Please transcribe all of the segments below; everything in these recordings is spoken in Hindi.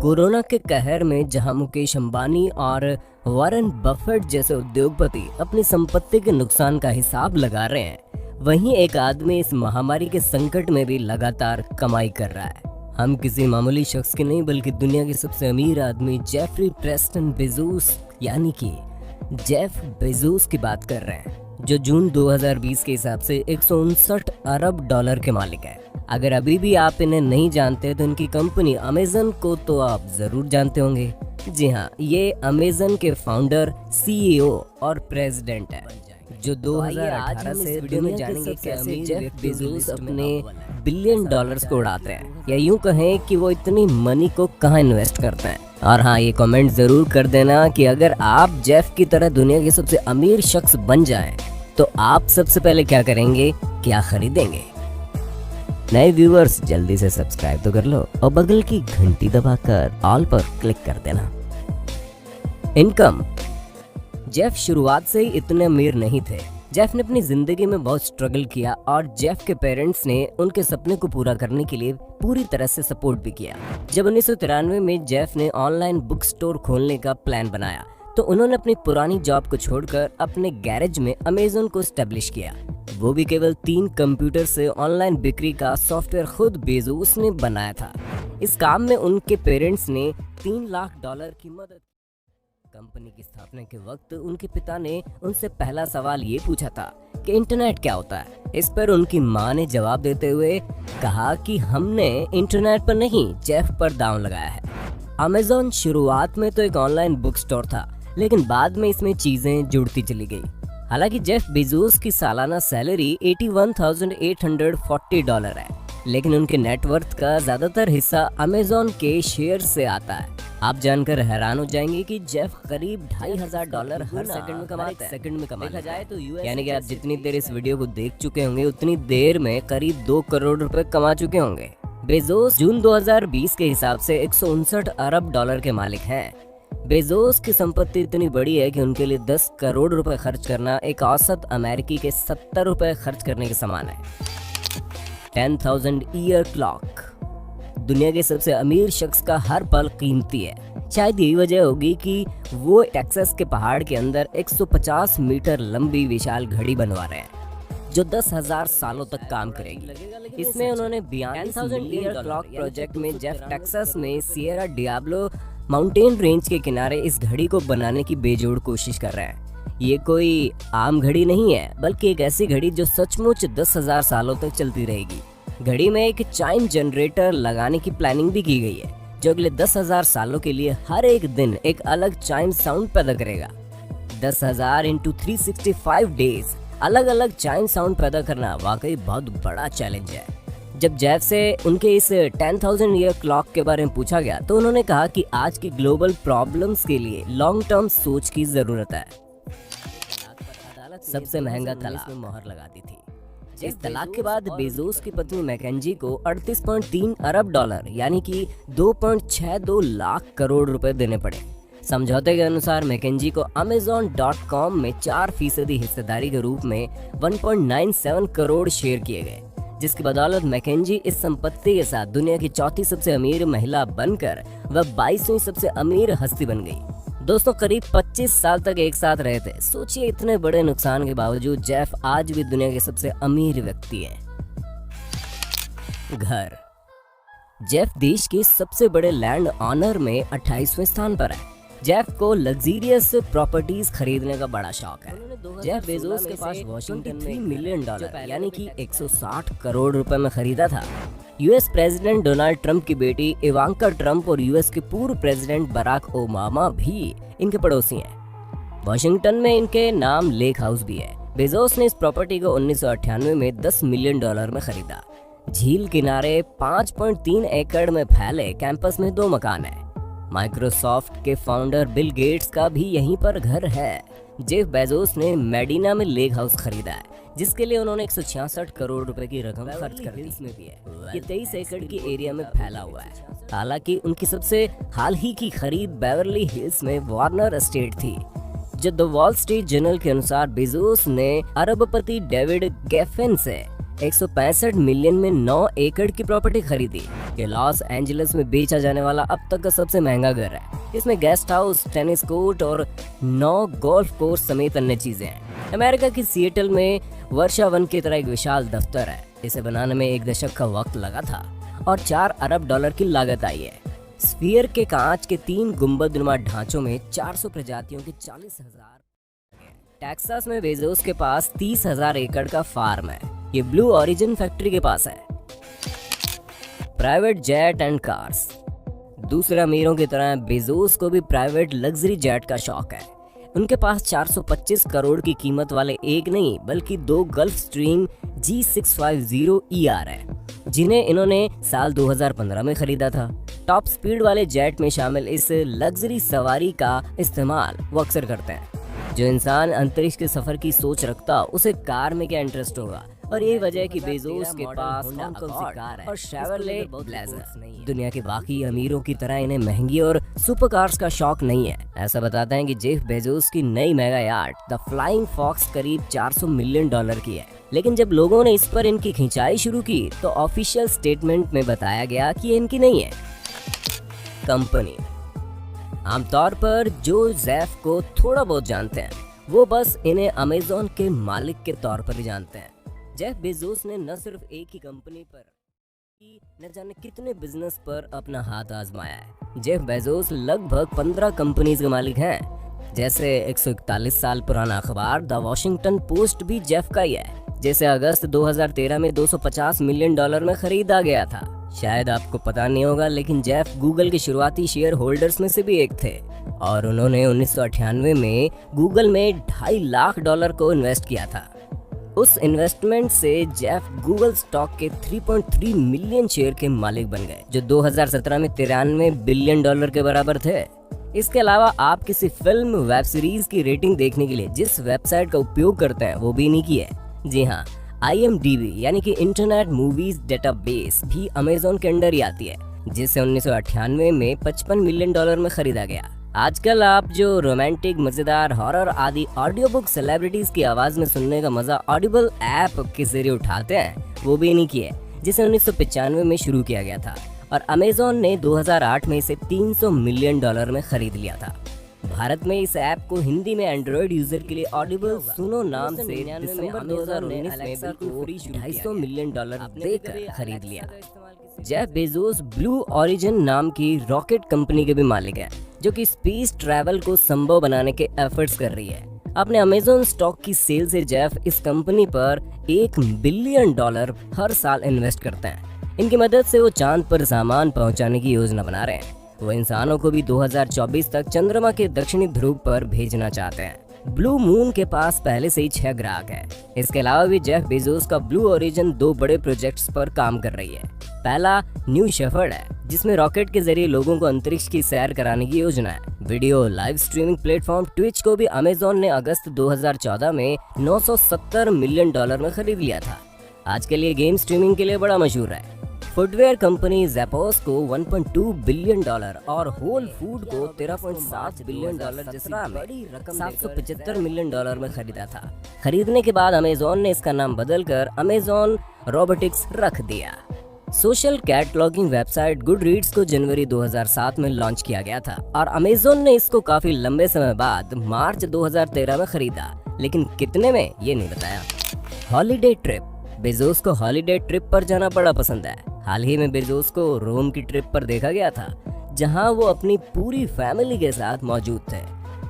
कोरोना के कहर में जहां मुकेश अंबानी और वॉरेन बफेट जैसे उद्योगपति अपनी संपत्ति के नुकसान का हिसाब लगा रहे हैं, वहीं एक आदमी इस महामारी के संकट में भी लगातार कमाई कर रहा है। हम किसी मामूली शख्स के नहीं बल्कि दुनिया के सबसे अमीर आदमी जेफरी प्रेस्टन बेजोस यानी कि जेफ बेजोस की बात कर रहे हैं, जो जून 2020 के हिसाब से 159 अरब डॉलर के मालिक है। अगर अभी भी आप इन्हें नहीं जानते तो इनकी कंपनी अमेजन को तो आप जरूर जानते होंगे। जी हाँ, ये अमेजन के फाउंडर, सीईओ और प्रेसिडेंट है, जो 2018 से वीडियो में जानेंगे कैसे जेफ बेजोस अपने बिलियन डॉलर्स को उड़ाते हैं, या यूं कहें कि वो इतनी मनी को कहां इन्वेस्ट करते हैं। और हाँ, ये कमेंट जरूर कर देना कि अगर आप जेफ की तरह दुनिया के सबसे अमीर शख्स बन जाएं, तो आप सबसे पहले क्या करेंगे, क्या खरीदेंगे। नए व्यूअर्स जल्दी से सब्सक्राइब तो कर लो और बगल की घंटी दबाकर ऑल पर क्लिक कर देना। इनकम। जेफ शुरुआत से ही इतने अमीर नहीं थे। जेफ ने अपनी जिंदगी में बहुत स्ट्रगल किया और जेफ के पेरेंट्स ने उनके सपने को पूरा करने के लिए पूरी तरह से सपोर्ट भी किया। जब 1993 में जेफ ने ऑनलाइन बुक स्टोर खोलने का प्लान बनाया तो उन्होंने अपनी पुरानी जॉब को छोड़कर अपने गैरेज में अमेजन को एस्टेब्लिश किया, वो भी केवल 3 कंप्यूटर से। ऑनलाइन बिक्री का सॉफ्टवेयर खुद बेजोस ने बनाया था। इस काम में उनके पेरेंट्स ने $3 लाख की मदद। कंपनी की स्थापना के वक्त उनके पिता ने उनसे पहला सवाल ये पूछा था कि इंटरनेट क्या होता है। इस पर उनकी मां ने जवाब देते हुए कहा कि हमने इंटरनेट पर नहीं, जेफ पर दांव लगाया है। अमेजन शुरुआत में तो एक ऑनलाइन बुक स्टोर था, लेकिन बाद में इसमें चीजें जुड़ती चली गई। हालांकि जेफ बेजोस की सालाना सैलरी $81,840 है, लेकिन उनके नेटवर्थ का ज्यादातर हिस्सा अमेजन के शेयर से आता है। आप जानकर हैरान हो जाएंगे कि जेफ करीब $2,500 हर सेकंड में कमाता है। देखा जाए तो यानी कि आप जितनी देर इस वीडियो को देख चुके होंगे उतनी देर में करीब 2 करोड़ रुपए कमा चुके होंगे। बेजोस जून 2020 के हिसाब से 159 अरब डॉलर के मालिक हैं। बेजोस की संपत्ति इतनी बड़ी है कि उनके लिए 10 करोड़ रुपए खर्च करना एक औसत अमेरिकी के 70 रुपए खर्च करने के समान है। 10,000 ईयर क्लॉक। दुनिया के सबसे अमीर शख्स का हर पल कीमती है। शायद यही वजह होगी कि वो टेक्सास के पहाड़ के अंदर 150 मीटर लंबी विशाल घड़ी बनवा रहे हैं, जो 10,000 सालों तक काम करेगी। इसमें उन्होंने 10,000 ईयर क्लॉक प्रोजेक्ट में जेफ टेक्सास में सिएरा डियाब्लो माउंटेन रेंज के किनारे इस घड़ी को बनाने की बेजोड़ कोशिश कर रहे हैं। ये कोई आम घड़ी नहीं है, बल्कि एक ऐसी घड़ी जो सचमुच 10,000 सालों तक चलती रहेगी। घड़ी में एक चाइम जनरेटर लगाने की प्लानिंग भी की गई है, जो अगले 10,000 सालों के लिए हर एक दिन एक अलग चाइम साउंड पैदा करेगा। 10,000 × 365 डेज अलग अलग चाइम साउंड पैदा करना वाकई बहुत बड़ा चैलेंज है। जब जेफ से उनके इस 10,000 ईयर क्लॉक के बारे में पूछा गया तो उन्होंने कहा कि आज की ग्लोबल प्रॉब्लम्स के लिए लॉन्ग टर्म सोच की जरूरत है। सबसे महंगा तलाक में मोहर लगा दी थी। इस तलाक के बाद बेजोस की पत्नी मैकेंजी को 38.3 अरब डॉलर यानी कि 2.62 लाख करोड़ रुपए देने पड़े। समझौते के अनुसार मैकेंजी को Amazon.com में 4% हिस्सेदारी के रूप में 1.97 करोड़ शेयर किए गए, जिसकी बदौलत मैकेंजी इस संपत्ति के साथ दुनिया की 4थी सबसे अमीर महिला बनकर वह 22वीं सबसे अमीर हस्ती बन गई। दोस्तों, करीब 25 साल तक एक साथ रहे थे। सोचिए, इतने बड़े नुकसान के बावजूद जेफ आज भी दुनिया के सबसे अमीर व्यक्ति हैं। घर। जेफ देश के सबसे बड़े लैंड ऑनर में 28वें स्थान पर है। जेफ को लग्जरियस प्रॉपर्टीज खरीदने का बड़ा शौक है। जेफ बेजोस के पास वाशिंगटन में $3 मिलियन यानी कि 160 करोड़ रुपए में खरीदा था। यूएस प्रेसिडेंट डोनाल्ड ट्रंप की बेटी इवांका ट्रंप और यूएस के पूर्व प्रेसिडेंट बराक ओबामा भी इनके पड़ोसी हैं। वाशिंगटन में इनके नाम लेक हाउस भी है। बेजोस ने इस प्रॉपर्टी को 1998 में $10 मिलियन में खरीदा। झील किनारे 5.3 एकड़ में फैले कैंपस में 2 मकान है। माइक्रोसॉफ्ट के फाउंडर बिल गेट्स का भी यहीं पर घर है। जेफ बेजोस ने मेडिना में लेक हाउस खरीदा है, जिसके लिए उन्होंने 166 करोड़ रुपए की रकम खर्च कर दी। में भी है। ये 23 एकड़ की एरिया में फैला हुआ है। हालांकि उनकी सबसे हाल ही की खरीद बेवर्ली हिल्स में वार्नर एस्टेट थी, जो द वॉल स्ट्रीट जर्नल के अनुसार बेजोस ने अरबपति डेविड गेफन से 165 मिलियन में 9 एकड़ की प्रॉपर्टी खरीदी। ये लॉस एंजलिस में बेचा जाने वाला अब तक का सबसे महंगा घर है। इसमें गेस्ट हाउस, टेनिस कोर्ट और 9 गोल्फ कोर्स समेत अन्य चीजें हैं। अमेरिका की सिएटल में वर्षा वन की तरह एक विशाल दफ्तर है। इसे बनाने में 1 दशक का वक्त लगा था और 4 अरब डॉलर की लागत आई है। स्फीयर के कांच के 3 गुंबदनुमा ढांचों में 400 प्रजातियों के 40,000। टेक्सास में बेजोस के पास 30,000 एकड़ का फार्म है। ये ब्लू ओरिजिन फैक्ट्री के पास है। Private jet and cars. दूसरे अमीरों की तरह बेजोस को भी प्राइवेट लग्जरी जेट का शौक है। उनके पास 425 करोड़ की कीमत वाले एक नहीं बल्कि 2 गल्फ स्ट्रीम G650ER है, जिन्हें इन्होंने साल 2015 में खरीदा था। टॉप स्पीड वाले जेट में शामिल इस लग्जरी सवारी का इस्तेमाल वो अक्सर करते हैं। जो इंसान अंतरिक्ष के सफर की सोच रखता उसे कार में क्या इंटरेस्ट होगा, और यही वजह है कि बेजोस के पास कौन सी कार है और शेवरले ब्लेजर। दुनिया के बाकी अमीरों की तरह इन्हें महंगी और सुपर कार्स का शौक नहीं है। ऐसा बताते हैं कि जेफ बेजोस की नई mega yacht the flying fox करीब 400 मिलियन डॉलर की है, लेकिन जब लोगों ने इस पर इनकी खिंचाई शुरू की तो ऑफिशियल स्टेटमेंट में बताया गया कि ये इनकी नहीं है। कंपनी। आमतौर पर जो जेफ को थोड़ा बहुत जानते हैं वो बस इन्हें अमेज़न के मालिक के तौर पर ही जानते हैं। जेफ बेजोस ने न सिर्फ एक ही कंपनी पर न जाने कितने बिजनेस पर अपना हाथ आजमाया है। जेफ बेजोस लगभग 15 कंपनीज के मालिक हैं। जैसे 141 साल पुराना अखबार द वॉशिंगटन पोस्ट भी जेफ का ही है, जैसे अगस्त 2013 में 250 मिलियन डॉलर में खरीदा गया था। शायद आपको पता नहीं होगा, लेकिन जेफ गूगल के शुरुआती शेयर होल्डर्स में से भी एक थे और उन्होंने 1998 में गूगल में $2.5 लाख को इन्वेस्ट किया था। उस इन्वेस्टमेंट से जेफ गूगल स्टॉक के 3.3 मिलियन शेयर के मालिक बन गए, जो 2017 में $93 बिलियन के बराबर थे। इसके अलावा आप किसी फिल्म, वेब सीरीज की रेटिंग देखने के लिए जिस वेबसाइट का उपयोग करते हैं वो भी इन्हीं की है। जी हाँ, IMDb यानी कि इंटरनेट मूवीज डेटाबेस भी अमेज़न के अंडर ही आती है, जिसे 1998 में $55 मिलियन में खरीदा गया। आजकल आप जो रोमांटिक, मजेदार, हॉरर आदि ऑडियो बुक सेलिब्रिटीज की आवाज में सुनने का मजा ऑडिबल ऐप के जरिए उठाते हैं, वो भी इन्हीं की है, जिसे 1995 में शुरू किया गया था और अमेज़न ने 2008 में इसे $300 मिलियन में खरीद लिया था। भारत में इस ऐप को हिंदी में एंड्रॉइड यूजर के लिए ऑडिबल सुनो नाम से दिसंबर 2019 में बिल्कुल $250 मिलियन देकर खरीद लिया। जेफ बेजोस ब्लू ओरिजिन नाम की रॉकेट कंपनी के भी मालिक हैं, जो कि स्पेस ट्रैवल को संभव बनाने के एफर्ट्स कर रही है। अपने अमेज़न स्टॉक की सेल से जेफ इस कंपनी पर $1 बिलियन हर साल इन्वेस्ट करते हैं। इनकी मदद से वो चांद पर सामान पहुंचाने की योजना बना रहे हैं। वो इंसानों को भी 2024 तक चंद्रमा के दक्षिणी ध्रुव पर भेजना चाहते हैं। ब्लू मून के पास पहले से ही 6 ग्राहक हैं। इसके अलावा भी जेफ बेजोस का ब्लू ओरिजिन 2 बड़े प्रोजेक्ट्स पर काम कर रही है। पहला न्यू शेफर्ड है, जिसमें रॉकेट के जरिए लोगों को अंतरिक्ष की सैर कराने की योजना है। Video live streaming platform Twitch को भी अमेज़न ने अगस्त 2014 में $970 मिलियन में खरीद लिया था। आज के लिए गेम स्ट्रीमिंग के लिए बड़ा मशहूर है। फुटवेयर कंपनी ज़ेपोस को $1.2 बिलियन और होल फूड को $13.7 बिलियन जैसी बड़ी रकम $775 मिलियन में खरीदा था। खरीदने के बाद अमेज़न ने इसका नाम बदलकर अमेज़न रोबोटिक्स रख दिया। सोशल कैटलॉगिंग वेबसाइट गुडरीड्स को जनवरी 2007 में लॉन्च किया गया था और अमेज़न ने इसको काफी लंबे समय बाद मार्च 2013 में खरीदा, लेकिन कितने में ये नहीं बताया। Holiday trip. बेजोस को हॉलीडे ट्रिप पर जाना बड़ा पसंद है। हाल ही में बेजोस को रोम की ट्रिप पर देखा गया था, जहां वो अपनी पूरी फैमिली के साथ मौजूद थे।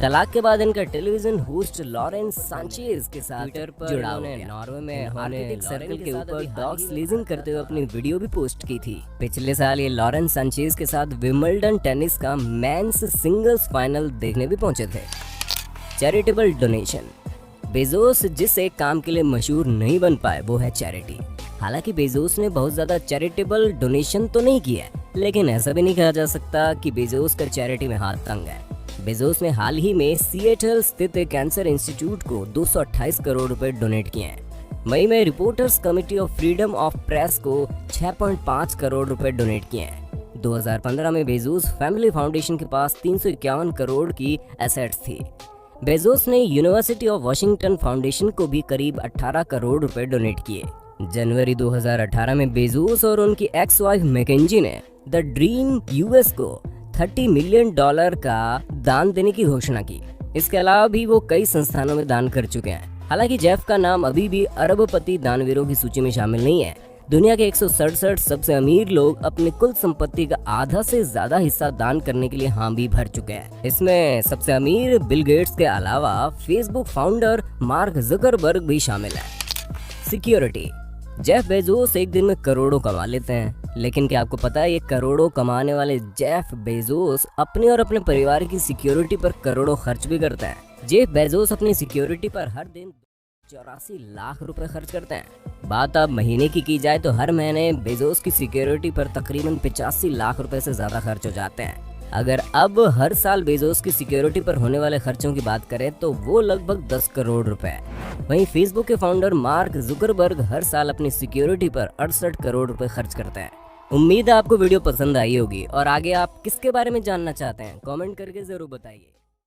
तलाक के बाद इनका टेलीविजन होस्ट लॉरेंस सांचेज के साथ जुड़ा हुआ है। नॉर्वे में आर्कटिक सर्कल के ऊपर डॉग्स लीजिंग करते हुए अपनी वीडियो भी पोस्ट की थी। पिछले साल ये लॉरेंस सांचेज के साथ विंबलडन टेनिस का मेंस सिंगल्स फाइनल देखने भी पहुंचे थे। Charitable donation. बेजोस जिस एक काम के लिए मशहूर नहीं बन पाए वो है चैरिटी। हालांकि बेजोस ने बहुत ज्यादा चैरिटेबल डोनेशन तो नहीं किया, लेकिन ऐसा भी नहीं कहा जा सकता कि बेजोस का चैरिटी में हाथ तंग है। बेजोस ने हाल ही में सिएटल स्थित कैंसर इंस्टीट्यूट को 228 करोड़ रुपए डोनेट किए हैं। मई में reporters committee of freedom of press को 6.5 करोड़ रुपए डोनेट किए हैं। 2015 में बेजोस फैमिली फाउंडेशन के पास 351 करोड़ की एसेट्स थी। बेजोस ने यूनिवर्सिटी ऑफ वाशिंगटन फाउंडेशन को भी करीब 18 करोड़ रुपए डोनेट किए। जनवरी 2018 में बेजोस और उनकी एक्स वाइफ मैकेंजी ने द ड्रीम यूएस को $30 मिलियन का दान देने की घोषणा की। इसके अलावा भी वो कई संस्थानों में दान कर चुके हैं। हालांकि जेफ का नाम अभी भी अरबपति दानवीरों की सूची में शामिल नहीं है। दुनिया के 167 सबसे अमीर लोग अपनी कुल संपत्ति का आधा से ज्यादा हिस्सा दान करने के लिए हामी भर चुके हैं। इसमें सबसे अमीर बिल गेट्स के अलावा फेसबुक फाउंडर मार्क जुकरबर्ग भी शामिल है। सिक्योरिटी। जेफ बेजोस एक दिन में करोड़ों कमा लेते हैं, लेकिन क्या आपको पता है ये करोड़ों कमाने वाले जेफ बेजोस अपने और अपने परिवार की सिक्योरिटी पर करोड़ों खर्च भी करते हैं। जेफ बेजोस अपनी सिक्योरिटी पर हर दिन 84 लाख रुपए खर्च करते हैं। बात अब महीने की जाए तो हर महीने बेजोस की सिक्योरिटी पर तकरीबन 85 लाख रुपए से ज्यादा खर्च हो जाते हैं। अगर अब हर साल बेजोस की सिक्योरिटी पर होने वाले खर्चों की बात करें तो वो लगभग 10 करोड़ रुपए है। वहीं फेसबुक के फाउंडर मार्क जुकरबर्ग हर साल अपनी सिक्योरिटी पर 68 करोड़ रुपए खर्च करते हैं। उम्मीद है आपको वीडियो पसंद आई होगी और आगे आप किसके बारे में जानना चाहते हैं कमेंट करके जरूर बताइए।